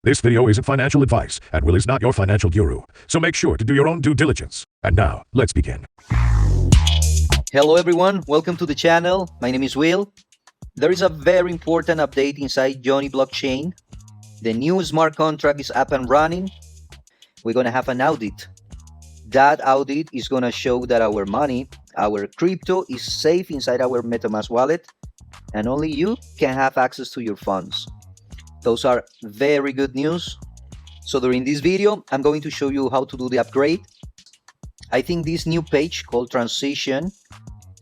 This video isn't financial advice, and Will is not your financial guru, so make sure to do your own due diligence. And now, let's begin. Hello everyone, welcome to the channel. My name is Will. There is a very important update inside Jonny Blockchain. The new smart contract is up and running. We're going to have an audit. That audit is going to show that our money, our crypto, is safe inside our MetaMask wallet, and only you can have access to your funds. Those are very good news. So during this video, I'm going to show you how to do the upgrade. I think this new page called Transition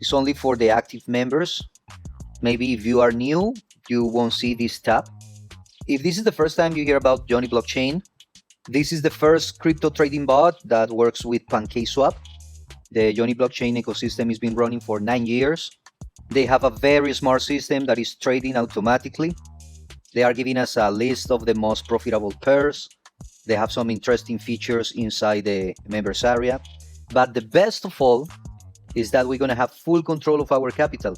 is only for the active members. Maybe if you are new, you won't see this tab. If this is the first time you hear about Jonny Blockchain, this is the first crypto trading bot that works with PancakeSwap. The Jonny Blockchain ecosystem has been running for 9 years. They have a very smart system that is trading automatically. They are giving us a list of the most profitable pairs. They have some interesting features inside the members area. But the best of all is that we're going to have full control of our capital.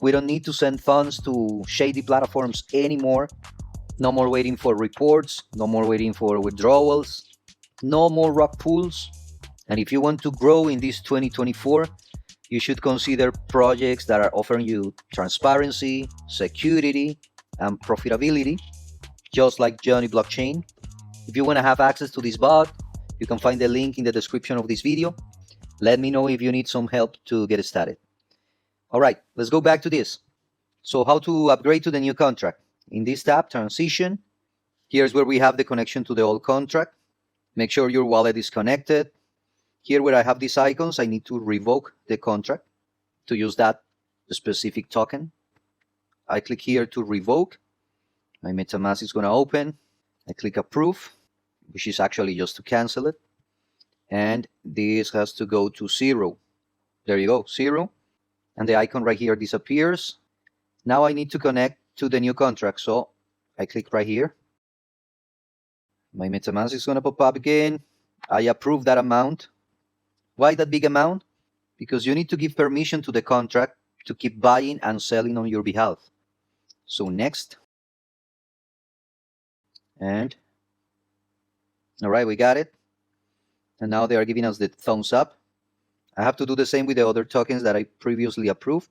We don't need to send funds to shady platforms anymore. No more waiting for reports, no more waiting for withdrawals, no more rug pulls. And if you want to grow in this 2024, you should consider projects that are offering you transparency, security, and profitability, just like Jonny Blockchain. If you want to have access to this bot, you can find the link in the description of this video. Let me know if you need some help to get started. All right, let's go back to this. So how to upgrade to the new contract? In this tab, Transition, here's where we have the connection to the old contract. Make sure your wallet is connected. Here where I have these icons, I need to revoke the contract to use that specific token. I click here to revoke. My MetaMask is going to open. I click Approve, which is actually just to cancel it. And this has to go to 0. There you go, 0. And the icon right here disappears. Now I need to connect to the new contract. So I click right here. My MetaMask is going to pop up again. I approve that amount. Why that big amount? Because you need to give permission to the contract to keep buying and selling on your behalf. So next. And all right, we got it. And now they are giving us the thumbs up. I have to do the same with the other tokens that I previously approved.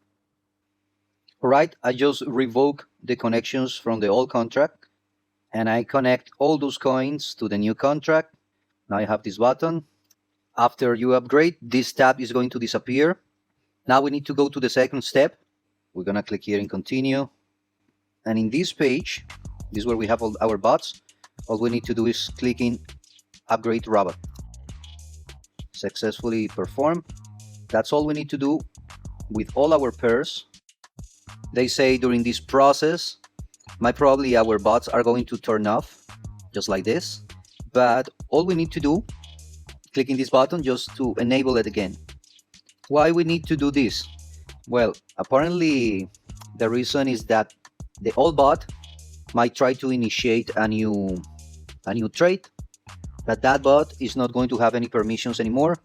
All right, I just revoke the connections from the old contract and I connect all those coins to the new contract. Now I have this button. After you upgrade, this tab is going to disappear. Now we need to go to the second step. We're going to click here and continue. And in this page, this is where we have all our bots. All we need to do is click in Upgrade Robot. Successfully perform. That's all we need to do with all our pairs. They say during this process, probably our bots are going to turn off, just like this. But all we need to do, clicking this button just to enable it again. Why we need to do this? Well, apparently the reason is that the old bot might try to initiate a new trade, but that bot is not going to have any permissions anymore.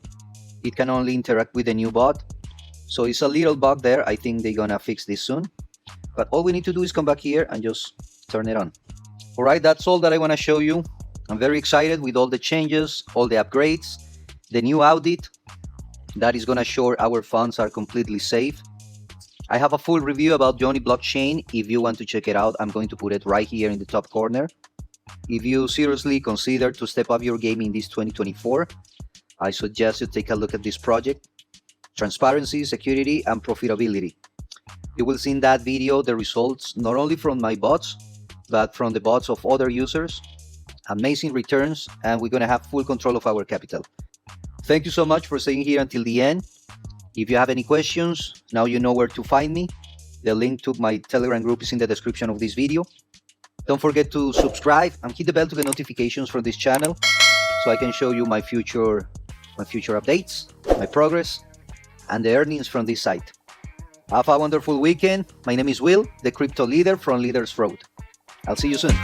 It can only interact with the new bot. So it's a little bug there. I think they're gonna fix this soon. But all we need to do is come back here and just turn it on. All right, that's all that I want to show you. I'm very excited with all the changes, all the upgrades, the new audit that is gonna show our funds are completely safe. I have a full review about Jonny Blockchain. If you want to check it out, I'm going to put it right here in the top corner. If you seriously consider to step up your game in this 2024, I suggest you take a look at this project. Transparency, security, and profitability. You will see in that video the results not only from my bots, but from the bots of other users. Amazing returns, and we're going to have full control of our capital. Thank you so much for staying here until the end. If you have any questions, now you know where to find me. The link to my Telegram group is in the description of this video. Don't forget to subscribe and hit the bell to get notifications from this channel so I can show you my future updates, my progress, and the earnings from this site. Have a wonderful weekend. My name is Will, the crypto leader from Leaders Road. I'll see you soon.